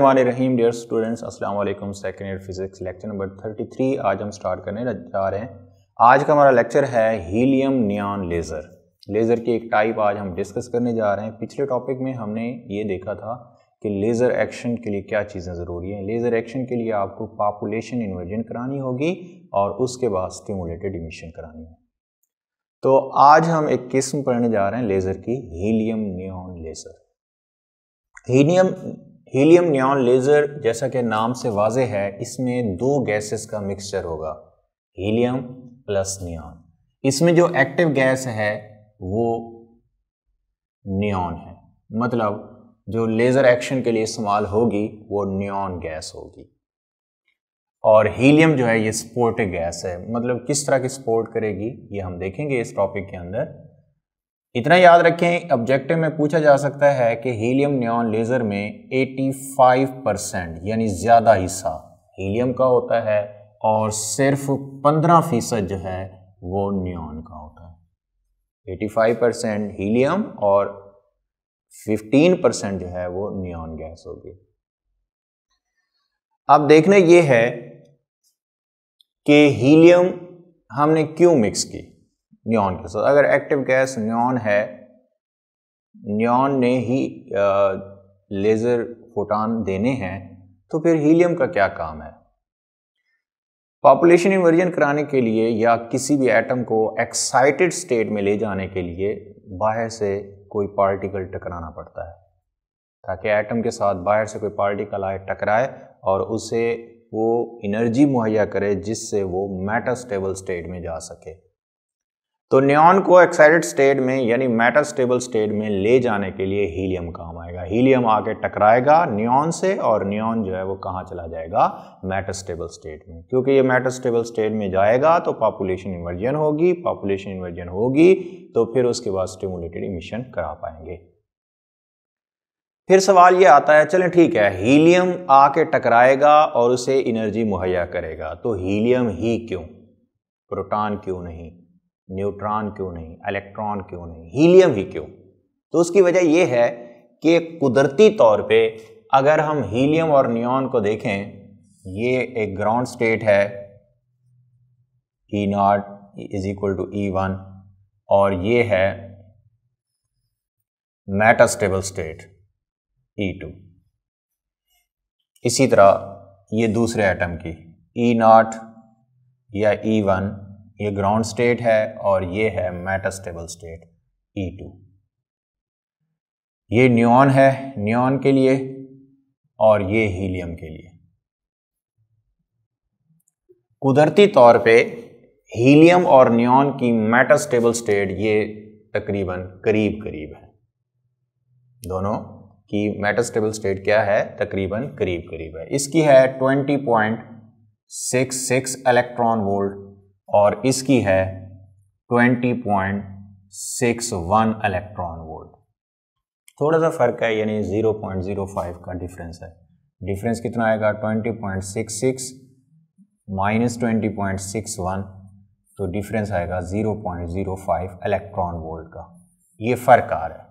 बिस्मिल्लाहिर्रहमानिर्रहीम। Dear students, अस्सलाम वालेकुम। Second year physics lecture number 33 आज हम स्टार्ट करने जा रहे हैं। आज का हमारा लेक्चर है हीलियम नियॉन लेज़र। लेज़र की एक टाइप आज हम डिस्कस करने जा रहे हैं। पिछले टॉपिक में हमने ये देखा था कि लेज़र एक्शन के लिए क्या चीज़ें ज़रूरी हैं। लेज़र एक्शन के लिए आपको पॉपुलेशन इन्वर्जन करानी होगी और उसके बाद स्टिमुलेटेड इमिशन करानी है। तो आज हम एक किस्म पढ़ने जा रहे हैं लेज़र की, helium neon laser. Helium neon laser जैसा कि नाम से वाज़ेह है, इसमें दो गैसेस का मिक्सचर होगा, हीलियम प्लस नियॉन। इसमें जो एक्टिव गैस है वो नियॉन है, मतलब जो लेज़र एक्शन के लिए इस्तेमाल होगी वो नियॉन गैस होगी। और हीलियम जो है ये सपोर्टिव गैस है, मतलब किस तरह की सपोर्ट करेगी ये हम देखेंगे इस टॉपिक के अंदर। इतना याद रखें, ऑब्जेक्टिव में पूछा जा सकता है कि हीलियम नियॉन लेज़र में 85% यानी ज़्यादा हिस्सा हीलियम का होता है और सिर्फ 15% जो है वो नियॉन का होता है। 85% हीलियम और 15% जो है वो नियॉन गैस होगी। अब देखना ये है कि हीलियम हमने क्यों मिक्स की नियॉन के साथ। अगर एक्टिव गैस नियॉन है, नियॉन ने ही लेज़र फोटॉन देने हैं, तो फिर हीलियम का क्या काम है। पॉपुलेशन इन्वर्जन कराने के लिए या किसी भी एटम को एक्साइटेड स्टेट में ले जाने के लिए बाहर से कोई पार्टिकल टकराना पड़ता है, ताकि एटम के साथ बाहर से कोई पार्टिकल आए, टकराए और उसे वो एनर्जी मुहैया करे जिससे वो मेटास्टेबल स्टेट में जा सके। तो नियॉन को एक्साइटेड स्टेट में यानी मेटास्टेबल स्टेट में ले जाने के लिए हीलियम काम आएगा। हीलियम आके टकराएगा नियॉन से और नियॉन जो है वो कहाँ चला जाएगा, मेटास्टेबल स्टेट में। क्योंकि ये मेटास्टेबल स्टेट में जाएगा तो पॉपुलेशन इन्वर्जन होगी, पॉपुलेशन इन्वर्जन होगी तो फिर उसके बाद स्टिमुलेटेड इमिशन करा पाएंगे। फिर सवाल ये आता है, चलें ठीक है, हीलियम आके टकराएगा और उसे एनर्जी मुहैया करेगा, तो हीलियम ही क्यों, प्रोटॉन क्यों नहीं, न्यूट्रॉन क्यों नहीं, इलेक्ट्रॉन क्यों नहीं, हीलियम ही क्यों। तो उसकी वजह यह है कि कुदरती तौर पे अगर हम हीलियम और नियॉन को देखें, ये एक ग्राउंड स्टेट है E0 is equal to E1 और ये है मेटास्टेबल स्टेट E2। इसी तरह ये दूसरे एटम की E0 या E1 ये ग्राउंड स्टेट है और ये है मेटास्टेबल स्टेट E2। ये नियॉन है नियॉन के लिए और ये हीलियम के लिए। कुदरती तौर पे हीलियम और नियॉन की मेटास्टेबल स्टेट ये तकरीबन करीब करीब है। दोनों की मेटास्टेबल स्टेट क्या है, तकरीबन करीब करीब है। इसकी है 20.66 इलेक्ट्रॉन वोल्ट और इसकी है 20.61 इलेक्ट्रॉन वोल्ट। थोड़ा सा फर्क है, यानी 0.05 का डिफरेंस है। डिफरेंस कितना आएगा, 20.66 माइनस 20.61, तो डिफरेंस आएगा 0.05 इलेक्ट्रॉन वोल्ट का। ये फर्क आ रहा है,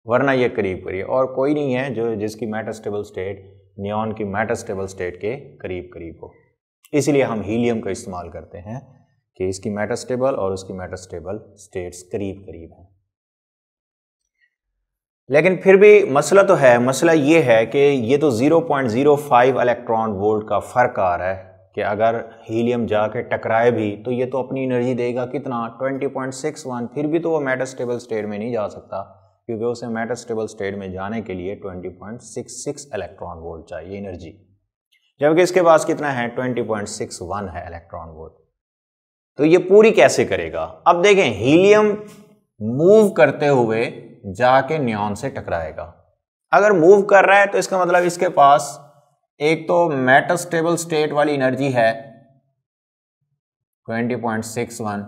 वरना ये करीब करीब और कोई नहीं है जो जिसकी मेटास्टेबल स्टेट नियॉन की मेटास्टेबल स्टेट के करीब करीब हो। इसलिए हम हीलियम का इस्तेमाल करते हैं कि इसकी मेटास्टेबल और उसकी मेटास्टेबल स्टेट्स करीब करीब हैं। लेकिन फिर भी मसला तो है, मसला ये है कि ये तो 0.05 इलेक्ट्रॉन वोल्ट का फ़र्क आ रहा है कि अगर हीलियम जाके टकराए भी तो ये तो अपनी एनर्जी देगा कितना, 20.61। फिर भी तो वो मेटास्टेबल स्टेट में नहीं जा सकता, क्योंकि उसे मेटास्टेबल स्टेट में जाने के लिए 20.66 इलेक्ट्रॉन वोल्ट चाहिए एनर्जी, जबकि इसके पास कितना है, 20.61 है इलेक्ट्रॉन वोल्ट। तो ये पूरी कैसे करेगा। अब देखें, हीलियम मूव करते हुए जाके नियॉन से टकराएगा। अगर मूव कर रहा है तो इसका मतलब इसके पास एक तो मेटास्टेबल स्टेट वाली एनर्जी है 20.61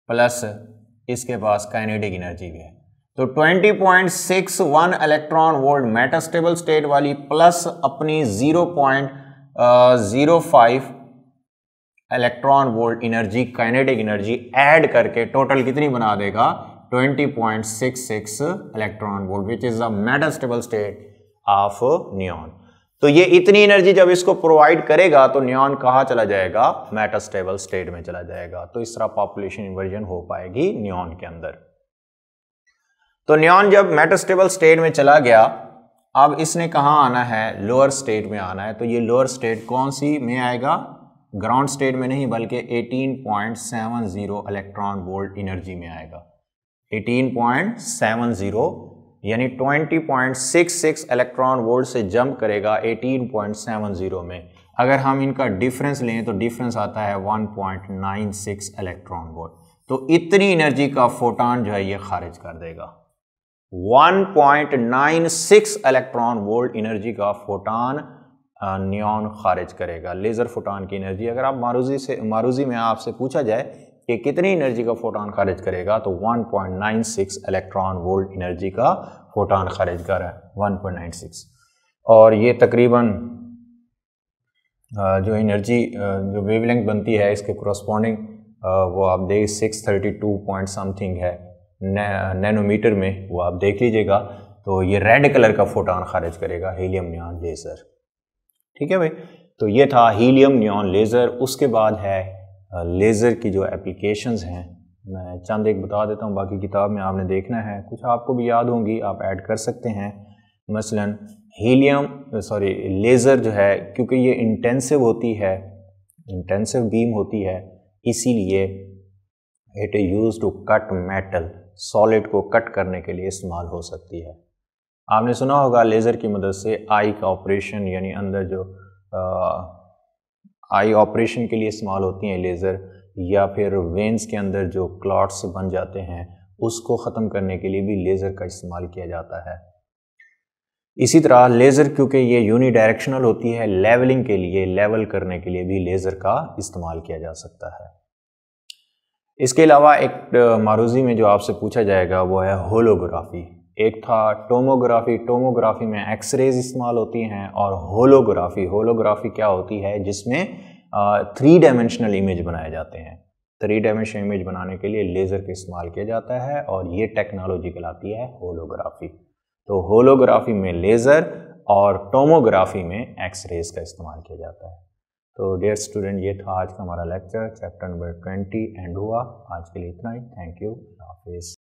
प्लस इसके पास काइनेटिक एनर्जी भी है। तो 20.61 इलेक्ट्रॉन वोल्ट मेटास्टेबल स्टेट वाली प्लस अपनी 0.05 electron volt energy kinetic energy add करके टोटल कितनी बना देगा, 20.66 electron volt, which is the metastable state. Of neon. तो ये इतनी एनर्जी जब इसको प्रोवाइड करेगा तो नियॉन कहाँ चला जाएगा, मेटास्टेबल स्टेट में चला जाएगा। तो इस तरह पॉपुलेशन इन्वर्जन हो पाएगी नियॉन के अंदर। तो नियॉन जब मेटास्टेबल स्टेट में चला गया, अब इसने कहाँ आना है, लोअर स्टेट में आना है। तो ये लोअर स्टेट कौन सी में आएगा, ग्राउंड स्टेट में नहीं बल्कि 18.70 इलेक्ट्रॉन वोल्ट एनर्जी में आएगा। 18.70 यानी 20.66 इलेक्ट्रॉन वोल्ट से जंप करेगा 18.70 में। अगर हम इनका डिफरेंस लें तो डिफरेंस आता है 1.96 इलेक्ट्रॉन वोल्ट। तो इतनी एनर्जी का फोटॉन जो है ये खारिज कर देगा। 1.96 इलेक्ट्रॉन वोल्ट एनर्जी का फोटॉन नियॉन खारिज करेगा। लेजर फोटॉन की एनर्जी, अगर आप मारूजी में आपसे पूछा जाए कि कितनी एनर्जी का फोटॉन खारिज करेगा तो 1.96 इलेक्ट्रॉन वोल्ट एनर्जी का फोटॉन खारिज कर रहा है, 1.96। और ये तकरीबन जो एनर्जी जो वेवलेंथ बनती है इसके कोरस्पॉन्डिंग वो आप देख 632 पॉइंट समथिंग है नैनोमीटर में, वो आप देख लीजिएगा। तो ये रेड कलर का फोटॉन खारिज करेगा हीलियम नियॉन लेज़र। ठीक है भाई, तो ये था हीलियम नियॉन लेज़र। उसके बाद है लेज़र की जो एप्लीकेशंस हैं, मैं चंद एक बता देता हूँ, बाकी किताब में आपने देखना है, कुछ आपको भी याद होंगी, आप ऐड कर सकते हैं। मसलन लेज़र जो है, क्योंकि ये इंटेंसिव होती है, इंटेंसिव बीम होती है, इसीलिए it is used to cut metal, solid को कट करने के लिए इस्तेमाल हो सकती है। आपने सुना होगा लेज़र की मदद से आई का ऑपरेशन, यानी अंदर जो आई ऑपरेशन के लिए इस्तेमाल होती हैं लेज़र, या फिर वेंस के अंदर जो क्लॉट्स बन जाते हैं उसको ख़त्म करने के लिए भी लेज़र का इस्तेमाल किया जाता है। इसी तरह लेज़र, क्योंकि ये यूनी डायरेक्शनल होती है, लेवलिंग के लिए, लेवल करने के लिए भी लेज़र का इस्तेमाल किया जा सकता है। इसके अलावा एक मारूजी में जो आपसे पूछा जाएगा वो है होलोग्राफी। एक था टोमोग्राफी, टोमोग्राफी में एक्सरेज इस्तेमाल होती हैं, और होलोग्राफी क्या होती है, जिसमें 3 डायमेंशनल इमेज बनाए जाते हैं। 3 डायमेंशनल इमेज बनाने के लिए लेज़र का इस्तेमाल किया जाता है, और ये टेक्नोलॉजी कहलाती है होलोग्राफी। तो होलोग्राफी में लेज़र और टोमोग्राफी में एक्सरेज का इस्तेमाल किया जाता है। तो डियर स्टूडेंट, ये था आज का हमारा लेक्चर, चैप्टर नंबर 20 एंड हुआ। आज के लिए इतना ही। थैंक यू, हाफिज़।